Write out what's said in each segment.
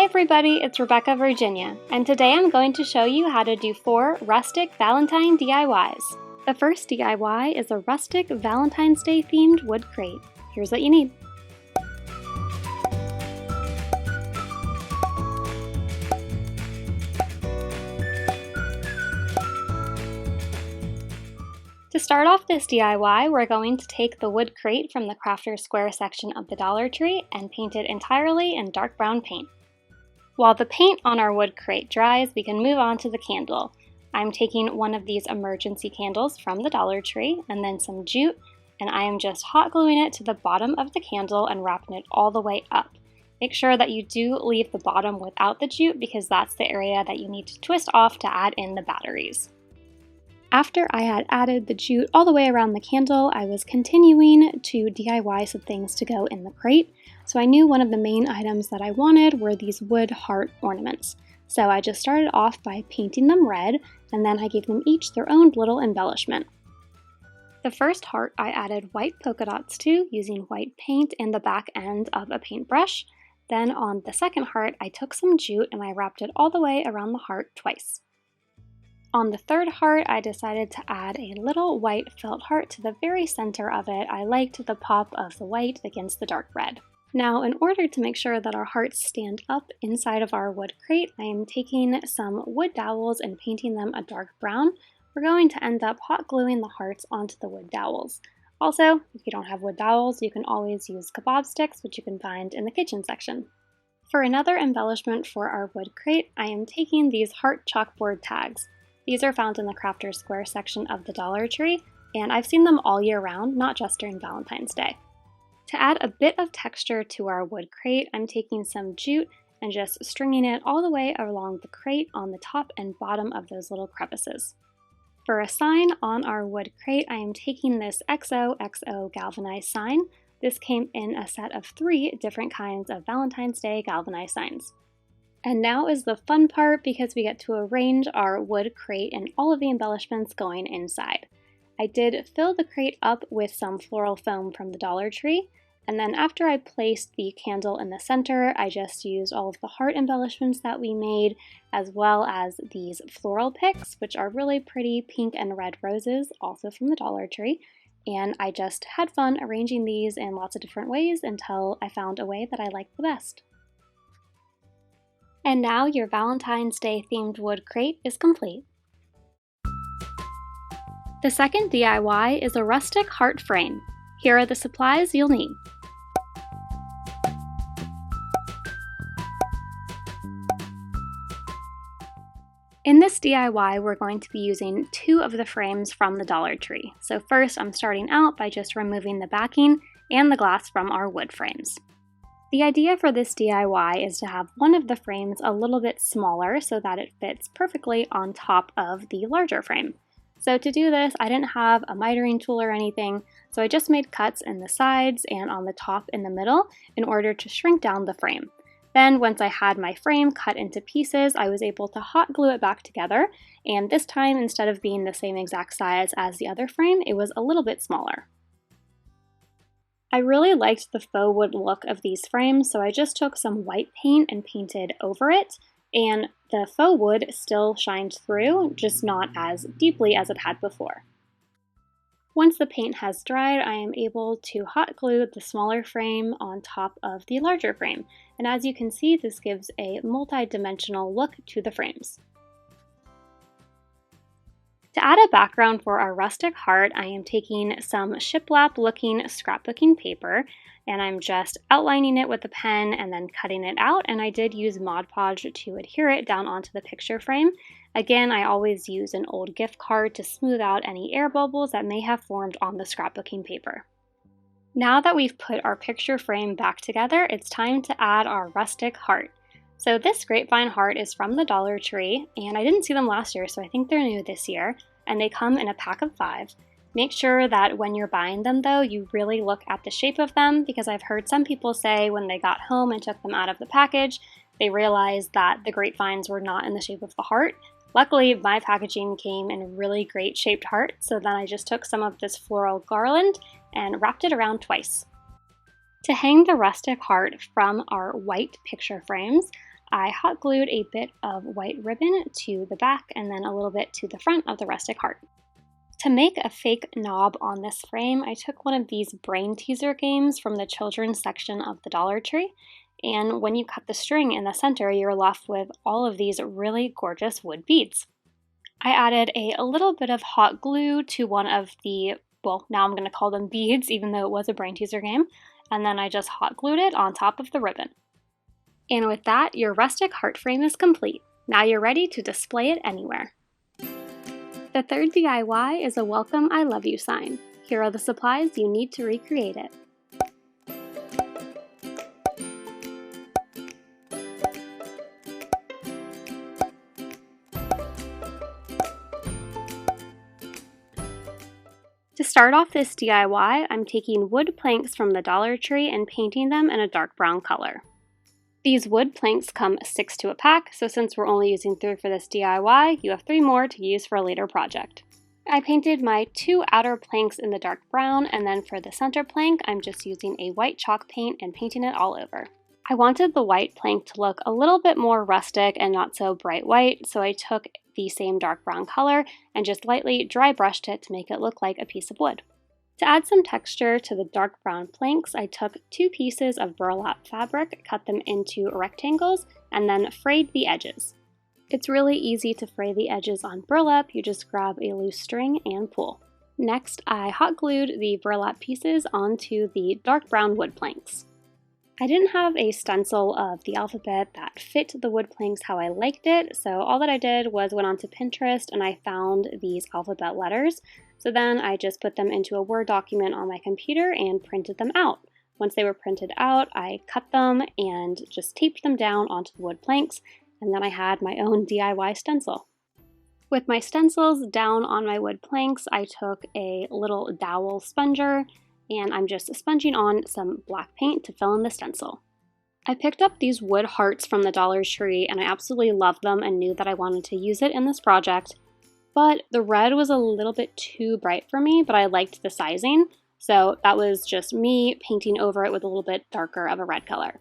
everybody, it's Rebecca, Virginia, and today I'm going to show you how to do 4 rustic Valentine DIYs. The first DIY is a rustic Valentine's Day themed wood crate. Here's what you need. To start off this DIY, we're going to take the wood crate from the Crafter's Square section of the Dollar Tree and paint it entirely in dark brown paint. While the paint on our wood crate dries, we can move on to the candle. I'm taking one of these emergency candles from the Dollar Tree and then some jute, and I am just hot gluing it to the bottom of the candle and wrapping it all the way up. Make sure that you do leave the bottom without the jute because that's the area that you need to twist off to add in the batteries. After I had added the jute all the way around the candle, I was continuing to DIY some things to go in the crate. So I knew one of the main items that I wanted were these wood heart ornaments. So I just started off by painting them red, and then I gave them each their own little embellishment. The first heart I added white polka dots to using white paint in the back end of a paintbrush. Then on the second heart, I took some jute and I wrapped it all the way around the heart twice. On the third heart, I decided to add a little white felt heart to the very center of it. I liked the pop of the white against the dark red. Now, in order to make sure that our hearts stand up inside of our wood crate, I am taking some wood dowels and painting them a dark brown. We're going to end up hot gluing the hearts onto the wood dowels. Also, if you don't have wood dowels, you can always use kebab sticks, which you can find in the kitchen section. For another embellishment for our wood crate, I am taking these heart chalkboard tags. These are found in the Crafter's Square section of the Dollar Tree, and I've seen them all year round, not just during Valentine's Day. To add a bit of texture to our wood crate, I'm taking some jute and just stringing it all the way along the crate on the top and bottom of those little crevices. For a sign on our wood crate, I am taking this XOXO galvanized sign. This came in a set of 3 different kinds of Valentine's Day galvanized signs. And now is the fun part because we get to arrange our wood crate and all of the embellishments going inside. I did fill the crate up with some floral foam from the Dollar Tree, and then after I placed the candle in the center, I just used all of the heart embellishments that we made, as well as these floral picks, which are really pretty pink and red roses, also from the Dollar Tree. And I just had fun arranging these in lots of different ways until I found a way that I liked the best. And now your Valentine's Day themed wood crate is complete. The second DIY is a rustic heart frame. Here are the supplies you'll need. In this DIY, we're going to be using 2 of the frames from the Dollar Tree. So first, I'm starting out by just removing the backing and the glass from our wood frames. The idea for this DIY is to have one of the frames a little bit smaller so that it fits perfectly on top of the larger frame. So to do this, I didn't have a mitering tool or anything, so I just made cuts in the sides and on the top in the middle in order to shrink down the frame. Then once I had my frame cut into pieces, I was able to hot glue it back together, and this time instead of being the same exact size as the other frame, it was a little bit smaller. I really liked the faux wood look of these frames, so I just took some white paint and painted over it, and the faux wood still shined through, just not as deeply as it had before. Once the paint has dried, I am able to hot glue the smaller frame on top of the larger frame, and as you can see, this gives a multi-dimensional look to the frames. To add a background for our rustic heart, I am taking some shiplap looking scrapbooking paper and I'm just outlining it with a pen and then cutting it out, and I did use Mod Podge to adhere it down onto the picture frame. Again, I always use an old gift card to smooth out any air bubbles that may have formed on the scrapbooking paper. Now that we've put our picture frame back together, it's time to add our rustic heart. So this grapevine heart is from the Dollar Tree, and I didn't see them last year, so I think they're new this year, and they come in a pack of 5. Make sure that when you're buying them though, you really look at the shape of them, because I've heard some people say when they got home and took them out of the package, they realized that the grapevines were not in the shape of the heart. Luckily, my packaging came in a really great shaped heart, so then I just took some of this floral garland and wrapped it around twice. To hang the rustic heart from our white picture frames, I hot glued a bit of white ribbon to the back and then a little bit to the front of the rustic heart. To make a fake knob on this frame, I took one of these brain teaser games from the children's section of the Dollar Tree, and when you cut the string in the center, you're left with all of these really gorgeous wood beads. I added a little bit of hot glue to one of the, well, now I'm going to call them beads, even though it was a brain teaser game, and then I just hot glued it on top of the ribbon. And with that, your rustic heart frame is complete. Now you're ready to display it anywhere. The third DIY is a welcome I love you sign. Here are the supplies you need to recreate it. To start off this DIY, I'm taking wood planks from the Dollar Tree and painting them in a dark brown color. These wood planks come 6 to a pack, so since we're only using 3 for this DIY, you have 3 more to use for a later project. I painted my 2 outer planks in the dark brown, and then for the center plank, I'm just using a white chalk paint and painting it all over. I wanted the white plank to look a little bit more rustic and not so bright white, so I took the same dark brown color and just lightly dry brushed it to make it look like a piece of wood. To add some texture to the dark brown planks, I took 2 pieces of burlap fabric, cut them into rectangles, and then frayed the edges. It's really easy to fray the edges on burlap, you just grab a loose string and pull. Next, I hot glued the burlap pieces onto the dark brown wood planks. I didn't have a stencil of the alphabet that fit the wood planks how I liked it, so all that I did was went onto Pinterest and I found these alphabet letters. So then I just put them into a Word document on my computer and printed them out. Once they were printed out, I cut them and just taped them down onto the wood planks, and then I had my own DIY stencil. With my stencils down on my wood planks, I took a little dowel sponger, and I'm just sponging on some black paint to fill in the stencil. I picked up these wood hearts from the Dollar Tree, and I absolutely loved them and knew that I wanted to use it in this project. But the red was a little bit too bright for me, but I liked the sizing, so that was just me painting over it with a little bit darker of a red color.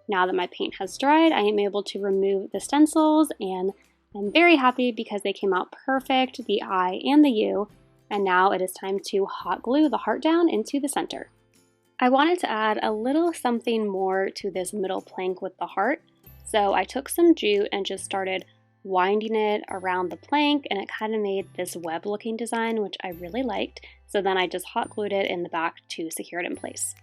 Now that my paint has dried, I am able to remove the stencils, and I'm very happy because they came out perfect, the I and the U, and now it is time to hot glue the heart down into the center. I wanted to add a little something more to this middle plank with the heart, so I took some jute and just started winding it around the plank, and it kind of made this web looking design, which I really liked, so then I just hot glued it in the back to secure it in place.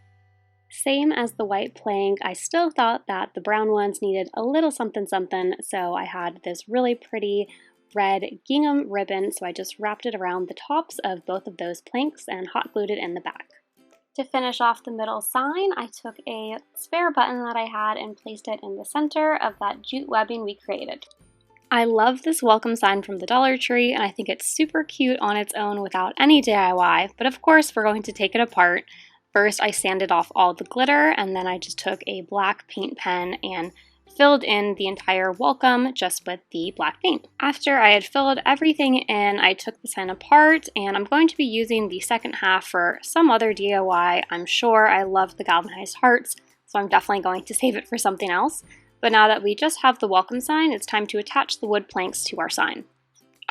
Same as the white plank, I still thought that the brown ones needed a little something something, so I had this really pretty red gingham ribbon, so I just wrapped it around the tops of both of those planks and hot glued it in the back. To finish off the middle sign, I took a spare button that I had and placed it in the center of that jute webbing we created. I love this welcome sign from the Dollar Tree, and I think it's super cute on its own without any DIY, but of course we're going to take it apart. First, I sanded off all the glitter, and then I just took a black paint pen and filled in the entire welcome just with the black paint. After I had filled everything in, I took the sign apart, and I'm going to be using the second half for some other DIY. I'm sure I love the galvanized hearts, so I'm definitely going to save it for something else. But now that we just have the welcome sign, it's time to attach the wood planks to our sign.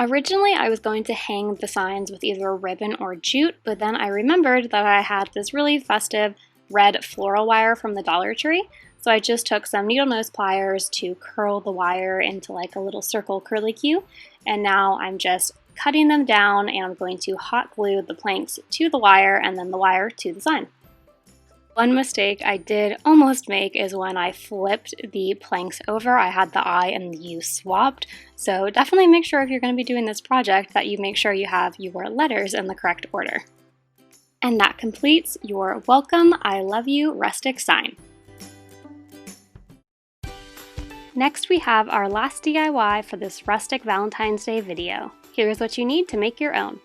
Originally, I was going to hang the signs with either ribbon or jute, but then I remembered that I had this really festive red floral wire from the Dollar Tree, so I just took some needle nose pliers to curl the wire into like a little circle curlicue, and now I'm just cutting them down, and I'm going to hot glue the planks to the wire and then the wire to the sign. One mistake I did almost make is when I flipped the planks over, I had the I and the U swapped, so definitely make sure if you're going to be doing this project that you make sure you have your letters in the correct order. And that completes your Welcome I Love You rustic sign. Next we have our last DIY for this rustic Valentine's Day video. Here's what you need to make your own.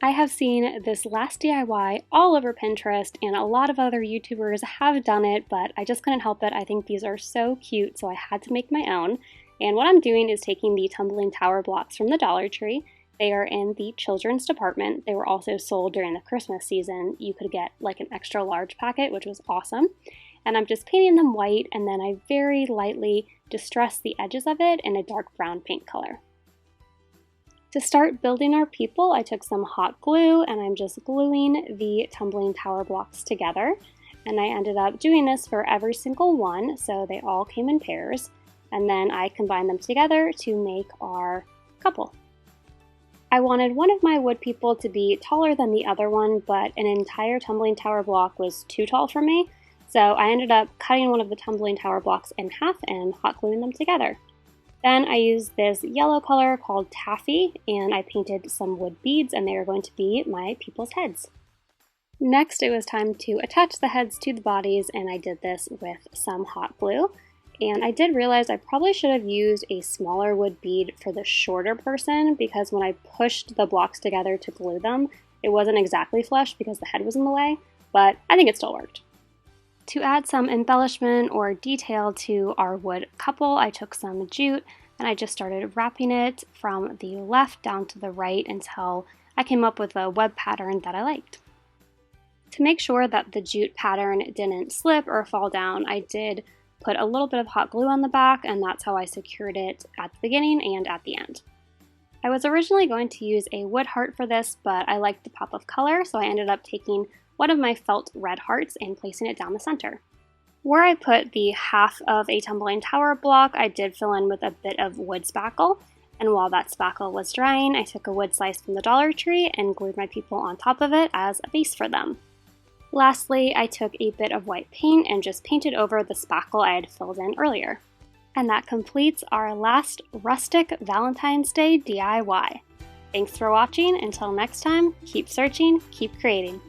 I have seen this last DIY all over Pinterest, and a lot of other YouTubers have done it, but I just couldn't help it. I think these are so cute, so I had to make my own. And what I'm doing is taking the tumbling tower blocks from the Dollar Tree, They are in the children's department. They were also sold during the Christmas season. You could get like an extra large packet, which was awesome. And I'm just painting them white, and then I very lightly distress the edges of it in a dark brown paint color. To start building our people, I took some hot glue and I'm just gluing the tumbling tower blocks together. And I ended up doing this for every single one, so they all came in pairs. And then I combined them together to make our couple. I wanted one of my wood people to be taller than the other one, but an entire tumbling tower block was too tall for me. So I ended up cutting one of the tumbling tower blocks in half and hot gluing them together. Then I used this yellow color called taffy, and I painted some wood beads, and they are going to be my people's heads. Next, it was time to attach the heads to the bodies, and I did this with some hot glue. And I did realize I probably should have used a smaller wood bead for the shorter person, because when I pushed the blocks together to glue them, it wasn't exactly flush because the head was in the way, but I think it still worked. To add some embellishment or detail to our wood couple, I took some jute and I just started wrapping it from the left down to the right until I came up with a web pattern that I liked. To make sure that the jute pattern didn't slip or fall down, I did put a little bit of hot glue on the back, and that's how I secured it at the beginning and at the end. I was originally going to use a wood heart for this, but I liked the pop of color, so I ended up taking one of my felt red hearts and placing it down the center. Where I put the half of a tumbling tower block, I did fill in with a bit of wood spackle, and while that spackle was drying, I took a wood slice from the Dollar Tree and glued my people on top of it as a base for them. Lastly, I took a bit of white paint and just painted over the spackle I had filled in earlier. And that completes our last Rustic Valentine's Day DIY. Thanks for watching. Until next time, keep searching, keep creating.